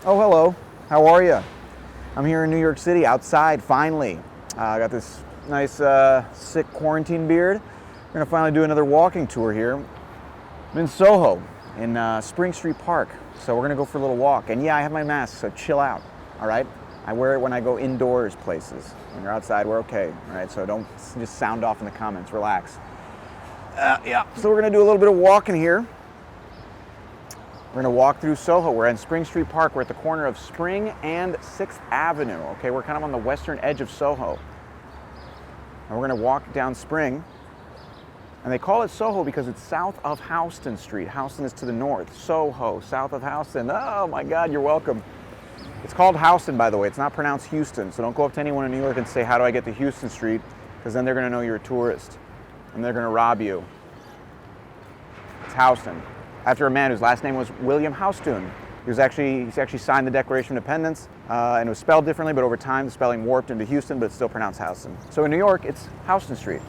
Oh, hello. How are you? I'm here in New York City, outside, finally. I got this nice, sick quarantine beard. We're gonna finally do another walking tour here. I'm in SoHo, in Spring Street Park. So we're gonna go for a little walk. And yeah, I have my mask, so chill out, all right? I wear it when I go indoors places. When you're outside, we're okay, all right? So don't just sound off in the comments, relax. So we're gonna do a little bit of walking here. We're gonna walk through SoHo. We're in Spring Street Park. We're at the corner of Spring and 6th Avenue, okay? We're kind of on the western edge of SoHo. And we're gonna walk down Spring. And they call it SoHo because it's south of Houston Street. Houston is to the north. SoHo, south of Houston. Oh my God, you're welcome. It's called Houston, by the way. It's not pronounced Houston. So don't go up to anyone in New York and say, how do I get to Houston Street? Because then they're gonna know you're a tourist. And they're gonna rob you. It's Houston. After a man whose last name was William Houston. He's actually signed the Declaration of Independence, and it was spelled differently, but over time the spelling warped into Houston, but it's still pronounced Houston. So in New York, it's Houston Street.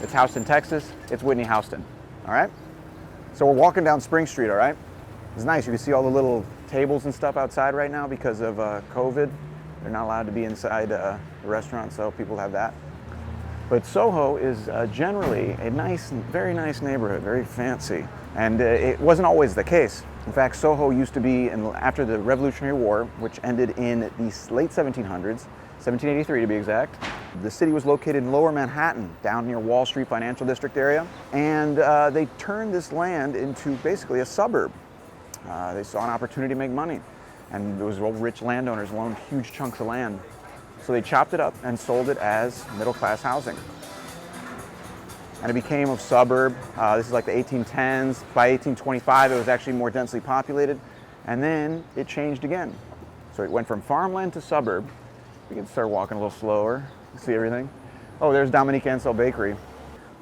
It's Houston, Texas. It's Whitney Houston. All right? So we're walking down Spring Street, all right? It's nice. You can see all the little tables and stuff outside right now because of COVID. They're not allowed to be inside the restaurant, so people have that. But SoHo is generally a nice, very nice neighborhood, very fancy. And it wasn't always the case. In fact, SoHo used to be, after the Revolutionary War, which ended in the late 1700s, 1783 to be exact. The city was located in lower Manhattan, down near Wall Street Financial District area. And they turned this land into basically a suburb. They saw an opportunity to make money. And those rich landowners loaned huge chunks of land. So they chopped it up and sold it as middle-class housing. And it became a suburb. This is like the 1810s. By 1825, it was actually more densely populated. And then it changed again. So it went from farmland to suburb. We can start walking a little slower. You see everything. Oh, there's Dominique Ansel Bakery.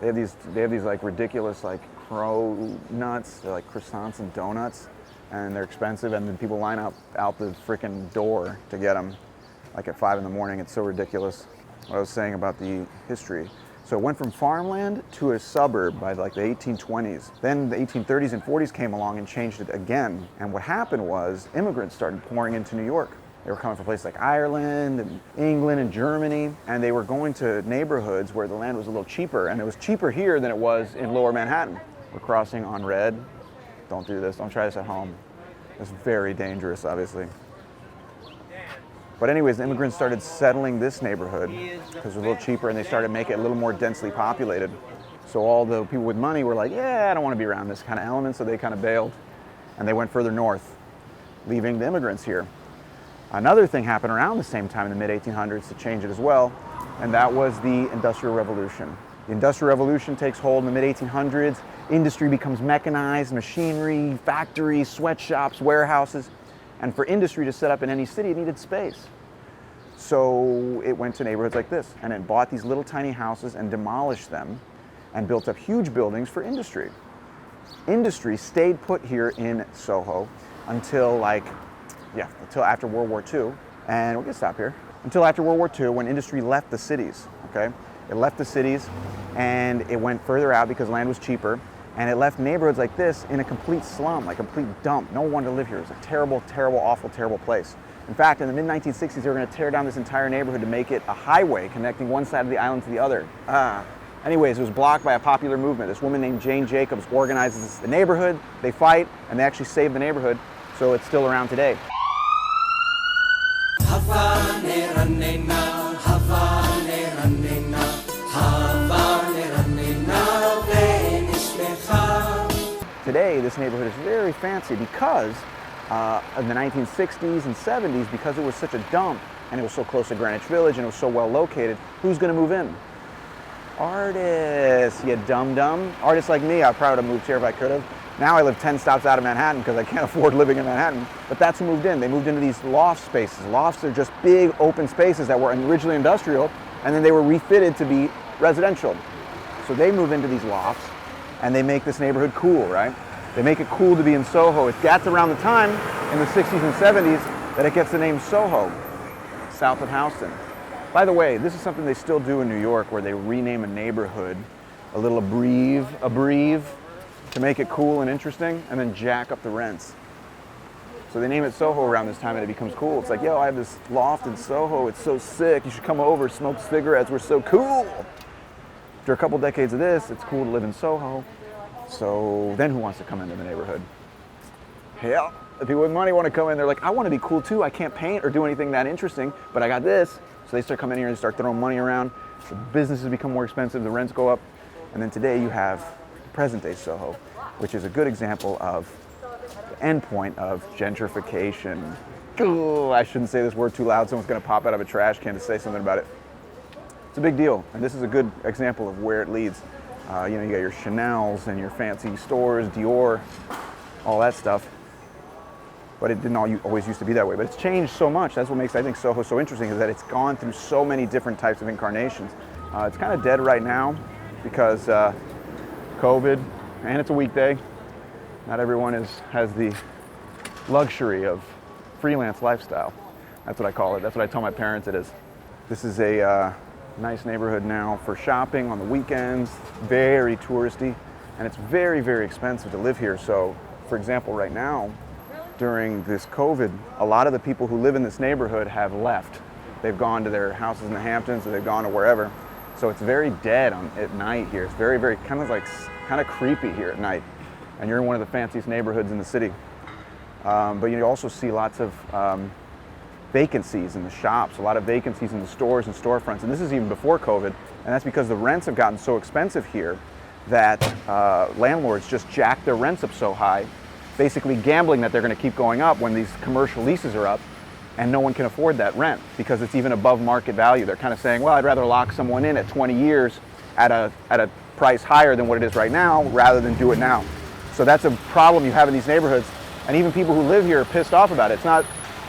They have these like ridiculous like crow nuts. They're like croissants and donuts, and they're expensive. And then people line up out the freaking door to get them, like at 5 in the morning. It's so ridiculous. What I was saying about the history. So it went from farmland to a suburb by like the 1820s. Then the 1830s and 40s came along and changed it again. And what happened was immigrants started pouring into New York. They were coming from places like Ireland and England and Germany, and they were going to neighborhoods where the land was a little cheaper, and it was cheaper here than it was in lower Manhattan. We're crossing on red. Don't do this, don't try this at home. It's very dangerous, obviously. But anyways, the immigrants started settling this neighborhood because it was a little cheaper, and they started making it a little more densely populated. So all the people with money were like, yeah, I don't want to be around this kind of element, so they kind of bailed, and they went further north, leaving the immigrants here. Another thing happened around the same time in the mid-1800s to change it as well, and that was the Industrial Revolution. The Industrial Revolution takes hold in the mid-1800s. Industry becomes mechanized, machinery, factories, sweatshops, warehouses. And for industry to set up in any city, it needed space. So it went to neighborhoods like this, and it bought these little tiny houses and demolished them and built up huge buildings for industry. Industry stayed put here in SoHo until after World War II. And we can stop here. Until after World War II, when industry left the cities, okay? It left the cities and it went further out because land was cheaper. And it left neighborhoods like this in a complete slum, like a complete dump. No one wanted to live here. It was a terrible, terrible, awful, terrible place. In fact, in the mid-1960s, they were going to tear down this entire neighborhood to make it a highway connecting one side of the island to the other. Anyways, it was blocked by a popular movement. This woman named Jane Jacobs organizes the neighborhood. They fight, and they actually save the neighborhood, so it's still around today. Today, this neighborhood is very fancy because in the 1960s and 70s, because it was such a dump and it was so close to Greenwich Village and it was so well located, who's going to move in? Artists, you dum-dum. Artists like me, I probably would have moved here if I could have. Now I live 10 stops out of Manhattan because I can't afford living in Manhattan. But that's who moved in. They moved into these loft spaces. Lofts are just big open spaces that were originally industrial, and then they were refitted to be residential. So they move into these lofts, and they make this neighborhood cool, right? They make it cool to be in SoHo. That's around the time, in the 60s and 70s, that it gets the name SoHo, south of Houston. By the way, this is something they still do in New York, where they rename a neighborhood, a little abreve, to make it cool and interesting, and then jack up the rents. So they name it SoHo around this time and it becomes cool. It's like, yo, I have this loft in SoHo. It's so sick. You should come over, smoke cigarettes. We're so cool. After a couple decades of this, it's cool to live in SoHo. So then who wants to come into the neighborhood? Hell, the people with money want to come in. They're like, I want to be cool too. I can't paint or do anything that interesting, but I got this. So they start coming in here and start throwing money around. The businesses become more expensive, the rents go up. And then today you have present day SoHo, which is a good example of the endpoint of gentrification. Ugh, I shouldn't say this word too loud. Someone's going to pop out of a trash can to say something about it. It's a big deal, and this is a good example of where it leads. You know, you got your Chanel's and your fancy stores, Dior, all that stuff. But it didn't always used to be that way. But it's changed so much. That's what makes, I think, SoHo so interesting, is that it's gone through so many different types of incarnations. It's kind of dead right now because COVID, and it's a weekday. Not everyone has the luxury of freelance lifestyle. That's what I call it. That's what I tell my parents it is. This is a nice neighborhood now for shopping on the weekends. Very touristy, and it's very, very expensive to live here. So, for example, right now, during this COVID, a lot of the people who live in this neighborhood have left. They've gone to their houses in the Hamptons, or they've gone to wherever. So it's very dead at night here. It's very, very kind of creepy here at night. And you're in one of the fanciest neighborhoods in the city. But you also see lots of vacancies in the shops, a lot of vacancies in the stores and storefronts. And this is even before COVID. And that's because the rents have gotten so expensive here that landlords just jack their rents up so high, basically gambling that they're going to keep going up when these commercial leases are up, and no one can afford that rent because it's even above market value. They're kind of saying, well, I'd rather lock someone in at 20 years at a price higher than what it is right now rather than do it now. So that's a problem you have in these neighborhoods, and even people who live here are pissed off about it.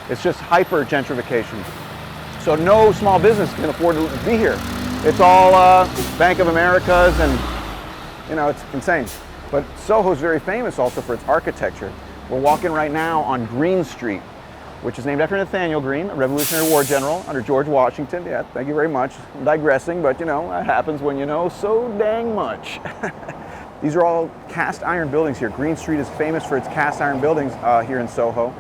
It's just hyper gentrification. So no small business can afford to be here. It's all Bank of Americas, and you know, it's insane. But SoHo is very famous also for its architecture. We're walking right now on Green Street, which is named after Nathaniel Greene, a Revolutionary War general under George Washington. Yeah, thank you very much. I'm digressing, but you know, that happens when you know so dang much. These are all cast iron buildings here. Green Street is famous for its cast iron buildings here in SoHo.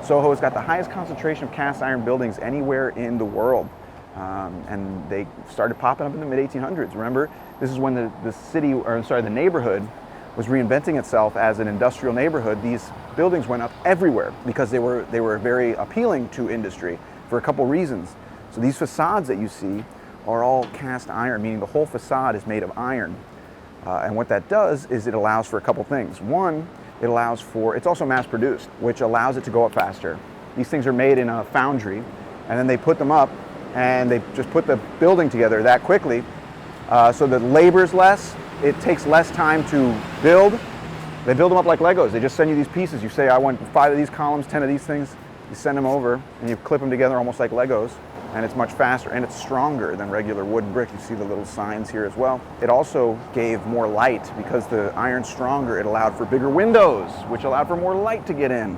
SoHo has got the highest concentration of cast iron buildings anywhere in the world. And they started popping up in the mid-1800s. Remember, this is when the neighborhood was reinventing itself as an industrial neighborhood. These buildings went up everywhere because they were very appealing to industry for a couple reasons. So these facades that you see are all cast iron, meaning the whole facade is made of iron. And what that does is it allows for a couple things. One, it's also mass produced, which allows it to go up faster. These things are made in a foundry, and then they put them up, and they just put the building together that quickly. So the labor's less, it takes less time to build. They build them up like Legos. They just send you these pieces. You say, I want 5 of these columns, 10 of these things. You send them over, and you clip them together almost like Legos, and it's much faster, and it's stronger than regular wood and brick. You see the little signs here as well. It also gave more light. Because the iron's stronger, it allowed for bigger windows, which allowed for more light to get in,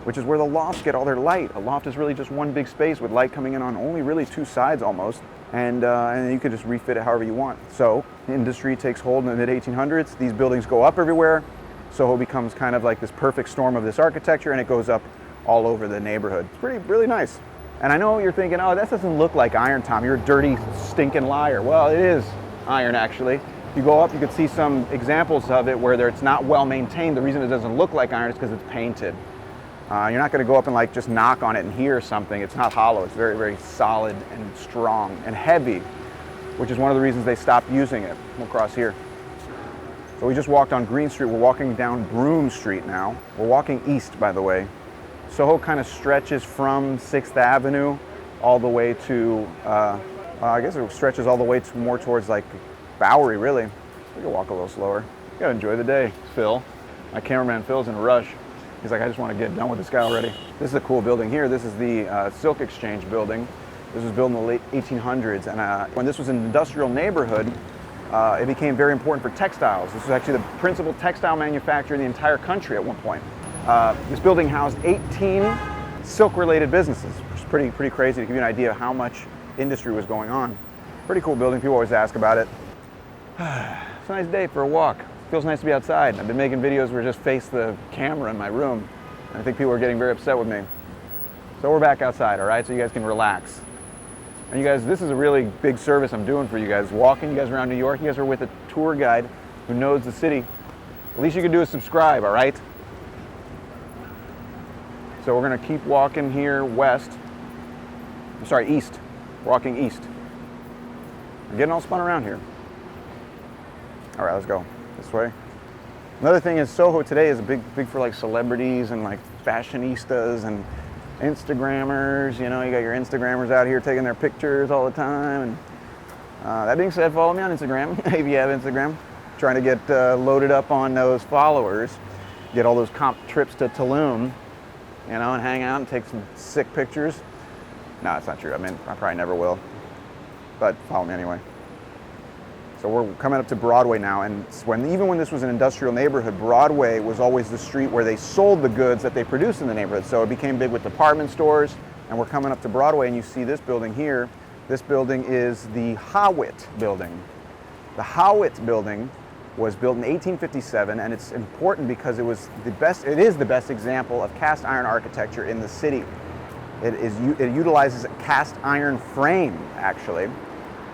which is where the lofts get all their light. A loft is really just one big space with light coming in on only really 2 sides almost, and you can just refit it however you want. So industry takes hold in the mid-1800s. These buildings go up everywhere. SoHo becomes kind of like this perfect storm of this architecture, and it goes up all over the neighborhood. It's really nice. And I know you're thinking, oh, that doesn't look like iron, Tom. You're a dirty, stinking liar. Well, it is iron, actually. If you go up, you can see some examples of it where it's not well maintained. The reason it doesn't look like iron is because it's painted. You're not going to go up and like just knock on it and hear something. It's not hollow. It's very, very solid and strong and heavy, which is one of the reasons they stopped using it. We'll cross here. So we just walked on Green Street. We're walking down Broome Street now. We're walking east, by the way. SoHo kind of stretches from 6th Avenue all the way to, I guess it stretches all the way to more towards like Bowery, really. We can walk a little slower. You gotta enjoy the day, Phil. My cameraman Phil's in a rush. He's like, I just want to get done with this guy already. This is a cool building here. This is the Silk Exchange building. This was built in the late 1800s, and when this was an industrial neighborhood, it became very important for textiles. This was actually the principal textile manufacturer in the entire country at one point. This building housed 18 silk-related businesses, which is pretty crazy to give you an idea of how much industry was going on. Pretty cool building. People always ask about it. It's a nice day for a walk. Feels nice to be outside. I've been making videos where I just face the camera in my room. I think people are getting very upset with me. So we're back outside, all right? So you guys can relax. And you guys, this is a really big service I'm doing for you guys. Walking you guys around New York. You guys are with a tour guide who knows the city. The least you can do is subscribe, all right? So we're gonna keep walking here west. I'm sorry, east. Walking east. We're getting all spun around here. All right, let's go this way. Another thing is SoHo today is big for like celebrities and like fashionistas and Instagrammers. You know, you got your Instagrammers out here taking their pictures all the time. And that being said, follow me on Instagram if you have Instagram. Trying to get loaded up on those followers, get all those comp trips to Tulum, you know, and hang out and take some sick pictures. No, it's not true. I mean, I probably never will, but follow me anyway. So we're coming up to Broadway now, and even when this was an industrial neighborhood, Broadway was always the street where they sold the goods that they produced in the neighborhood. So it became big with department stores, and we're coming up to Broadway, and you see this building here. This building is the Howitz building. The Howitz building was built in 1857, and it's important because it is the best example of cast iron architecture in the city. It utilizes a cast iron frame, actually.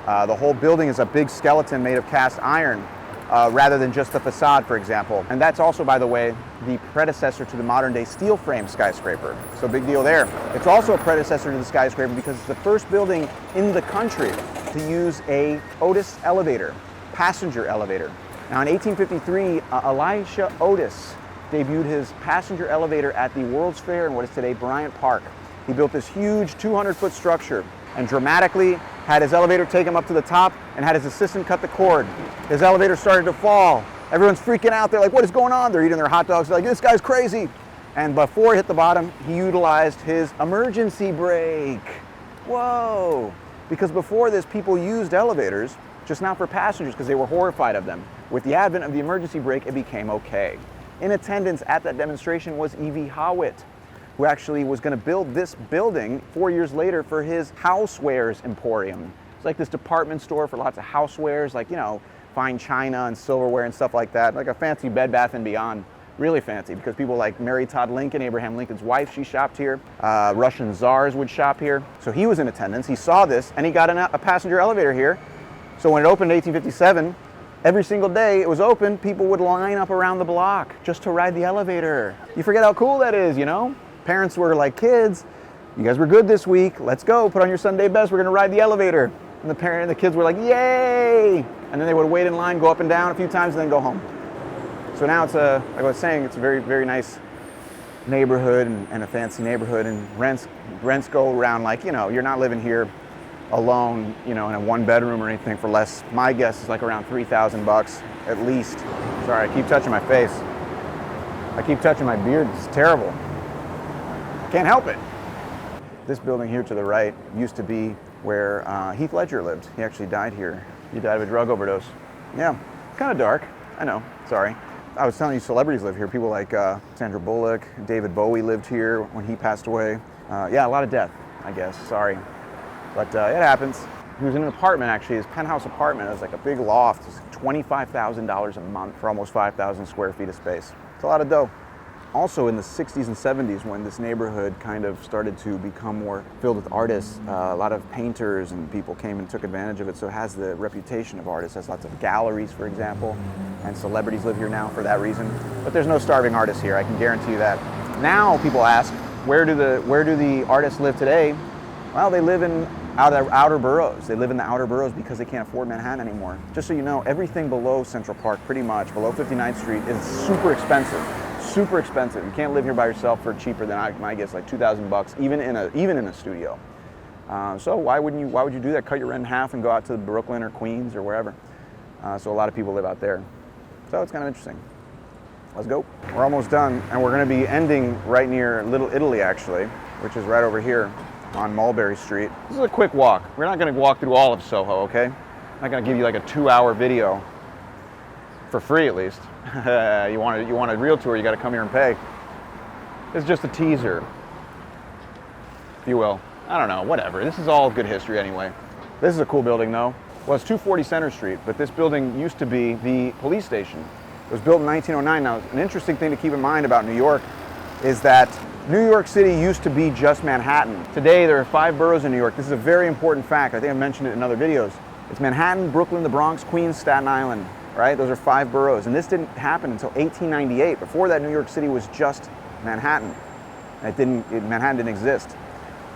The whole building is a big skeleton made of cast iron, rather than just the facade, for example. And that's also, by the way, the predecessor to the modern day steel frame skyscraper. So big deal there. It's also a predecessor to the skyscraper because it's the first building in the country to use a Otis elevator, passenger elevator. Now in 1853, Elisha Otis debuted his passenger elevator at the World's Fair in what is today Bryant Park. He built this huge 200-foot structure and dramatically had his elevator take him up to the top and had his assistant cut the cord. His elevator started to fall. Everyone's freaking out. They're like, what is going on? They're eating their hot dogs. They're like, this guy's crazy. And before it hit the bottom, he utilized his emergency brake. Whoa. Because before this, people used elevators just not for passengers because they were horrified of them. With the advent of the emergency brake, it became okay. In attendance at that demonstration was E.V. Howitt, who actually was going to build this building 4 years later for his housewares emporium. It's like this department store for lots of housewares, like, you know, fine china and silverware and stuff like that, like a fancy Bed Bath & Beyond. Really fancy, because people like Mary Todd Lincoln, Abraham Lincoln's wife, she shopped here. Russian czars would shop here. So he was in attendance. He saw this, and he got a passenger elevator here. So when it opened in 1857, every single day it was open, people would line up around the block just to ride the elevator. You forget how cool that is, you know? Parents were like, kids, you guys were good this week. Let's go, put on your Sunday best. We're gonna ride the elevator. And the kids were like, yay! And then they would wait in line, go up and down a few times, and then go home. So now it's like I was saying, it's a very, very nice neighborhood and a fancy neighborhood, and rents go around like, you know, you're not living here alone, you know, in a one bedroom or anything for less. My guess is like around $3,000 at least. Sorry, I keep touching my face. I keep touching my beard, it's terrible. Can't help it. This building here to the right used to be where Heath Ledger lived. He actually died here. He died of a drug overdose. Yeah, kind of dark, I know, sorry. I was telling you celebrities live here. People like Sandra Bullock, David Bowie lived here when he passed away. Yeah, a lot of death, I guess, sorry. But it happens. He was in an apartment, actually, his penthouse apartment. It was like a big loft. It was $25,000 a month for almost 5,000 square feet of space. It's a lot of dough. Also in the 60s and 70s, when this neighborhood kind of started to become more filled with artists, a lot of painters and people came and took advantage of it, so it has the reputation of artists. It has lots of galleries, for example, and celebrities live here now for that reason. But there's no starving artists here, I can guarantee you that. Now people ask, where do the artists live today? Well, they live in outer boroughs. They live in the outer boroughs because they can't afford Manhattan anymore. Just so you know, everything below Central Park, pretty much, below 59th Street, is super expensive. Super expensive. You can't live here by yourself for cheaper than I guess like $2,000 even in a studio. So why would you do that? Cut your rent in half and go out to Brooklyn or Queens or wherever. So a lot of people live out there. So it's kind of interesting. Let's go. We're almost done, and we're going to be ending right near Little Italy, actually, which is right over here on Mulberry Street. This is a quick walk. We're not going to walk through all of SoHo, okay? I'm not going to give you like a 2-hour video for free, at least. You want a real tour, you got to come here and pay. It's just a teaser, if you will. I don't know, whatever. This is all good history anyway. This is a cool building, though. Well, it's 240 Center Street, but this building used to be the police station. It was built in 1909. Now, an interesting thing to keep in mind about New York is that New York City used to be just Manhattan. Today there are 5 boroughs in New York. This is a very important fact. I think I've mentioned it in other videos. It's Manhattan, Brooklyn, the Bronx, Queens, Staten Island, right? Those are 5 boroughs. And this didn't happen until 1898. Before that, New York City was just Manhattan. Manhattan didn't exist.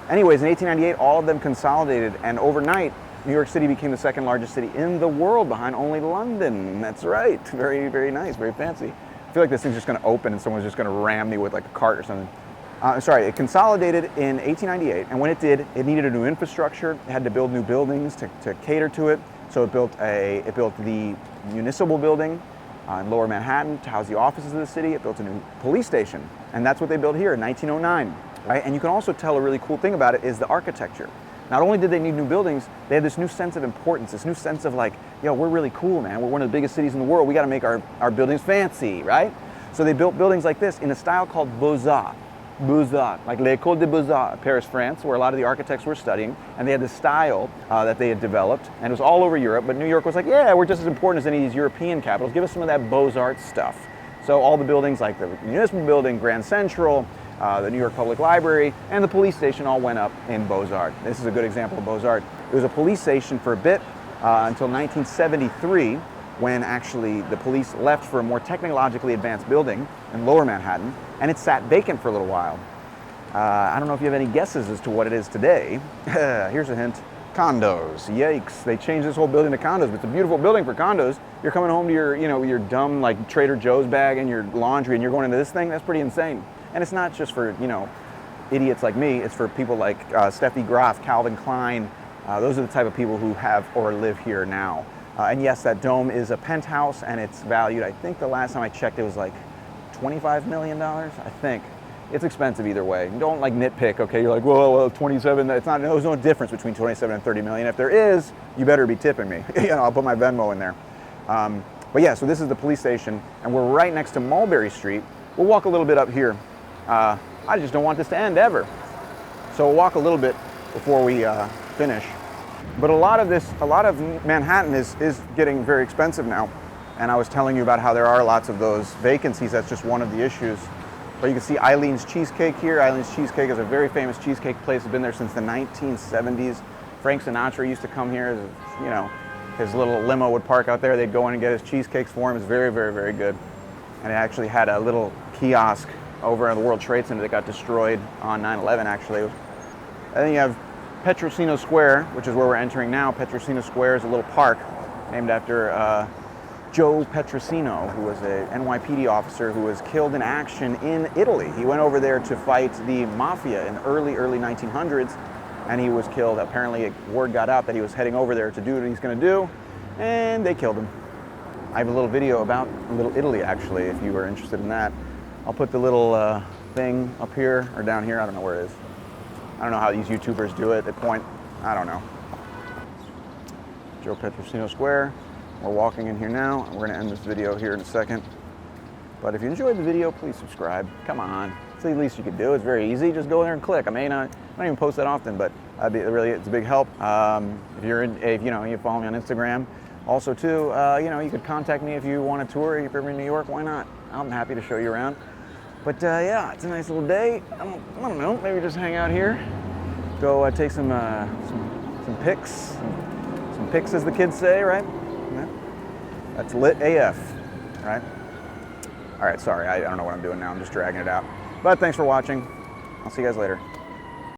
Anyways, in 1898, all of them consolidated, and overnight, New York City became the 2nd largest city in the world, behind only London. That's right. Very, very nice, very fancy. I feel like this thing's just going to open and someone's just going to ram me with like a cart or something. It consolidated in 1898, and when it did, it needed a new infrastructure. It had to build new buildings to cater to it. So it built the municipal building in Lower Manhattan to house the offices of the city. It built a new police station, and that's what they built here in 1909. Right? And you can also tell a really cool thing about it is the architecture. Not only did they need new buildings, they had this new sense of importance, this new sense of like, yo, we're really cool, man. We're one of the biggest cities in the world. We got to make our buildings fancy, right? So they built buildings like this in a style called Beaux-Arts. Beaux-Arts, like l'École des Beaux-Arts, Paris, France, where a lot of the architects were studying, and they had this style that they had developed, and it was all over Europe, but New York was like, yeah, we're just as important as any of these European capitals. Give us some of that Beaux-Arts stuff. So all the buildings like the Municipal Building, Grand Central, the New York Public Library, and the police station all went up in Beaux-Arts. This is a good example of Beaux-Arts. It was a police station for a bit until 1973, when actually the police left for a more technologically advanced building in Lower Manhattan, and it sat vacant for a little while. I don't know if you have any guesses as to what it is today. Here's a hint. Condos. Yikes. They changed this whole building to condos, but it's a beautiful building for condos. You're coming home to your dumb like Trader Joe's bag and your laundry, and you're going into this thing. That's pretty insane. And it's not just for, idiots like me. It's for people like Steffi Graf, Calvin Klein. Those are the type of people who have or live here now. And yes, that dome is a penthouse, and it's valued, I think the last time I checked, it was like $25 million, I think. It's expensive either way. Don't like nitpick, okay? You're like, well, 27, there's no difference between 27 and 30 million. If there is, you better be tipping me. I'll put my Venmo in there. But yeah, so this is the police station, and we're right next to Mulberry Street. We'll walk a little bit up here. I just don't want this to end ever. So we'll walk a little bit before we finish. But a lot of Manhattan is getting very expensive now. And I was telling you about how there are lots of those vacancies. That's just one of the issues. But you can see Eileen's Cheesecake here. Eileen's Cheesecake is a very famous cheesecake place. It's been there since the 1970s. Frank Sinatra used to come here. His little limo would park out there. They'd go in and get his cheesecakes for him. It's very, very, very good. And it actually had a little kiosk over in the World Trade Center that got destroyed on 9/11, actually. And then you have Petrosino Square, which is where we're entering now. Petrosino Square is a little park named after Joe Petrosino, who was a NYPD officer who was killed in action in Italy. He went over there to fight the mafia in the early 1900s, and he was killed. Apparently, word got out that he was heading over there to do what he's going to do, and they killed him. I have a little video about Little Italy, actually, if you were interested in that. I'll put the little thing up here or down here. I don't know where it is. I don't know how these YouTubers do it. They point. I don't know. Joe Petrosino Square. We're walking in here now, and we're going to end this video here in a second. But if you enjoyed the video, please subscribe. Come on. It's the least you could do. It's very easy. Just go there and click. I don't even post that often, but it's a big help. If you follow me on Instagram. Also, too, you could contact me if you want a tour. If you're in New York, why not? I'm happy to show you around. But yeah, it's a nice little day. I don't know. Maybe just hang out here. Go take some pics. Some pics, as the kids say, right? Yeah. That's lit AF, right? All right, sorry. I don't know what I'm doing now. I'm just dragging it out. But thanks for watching. I'll see you guys later.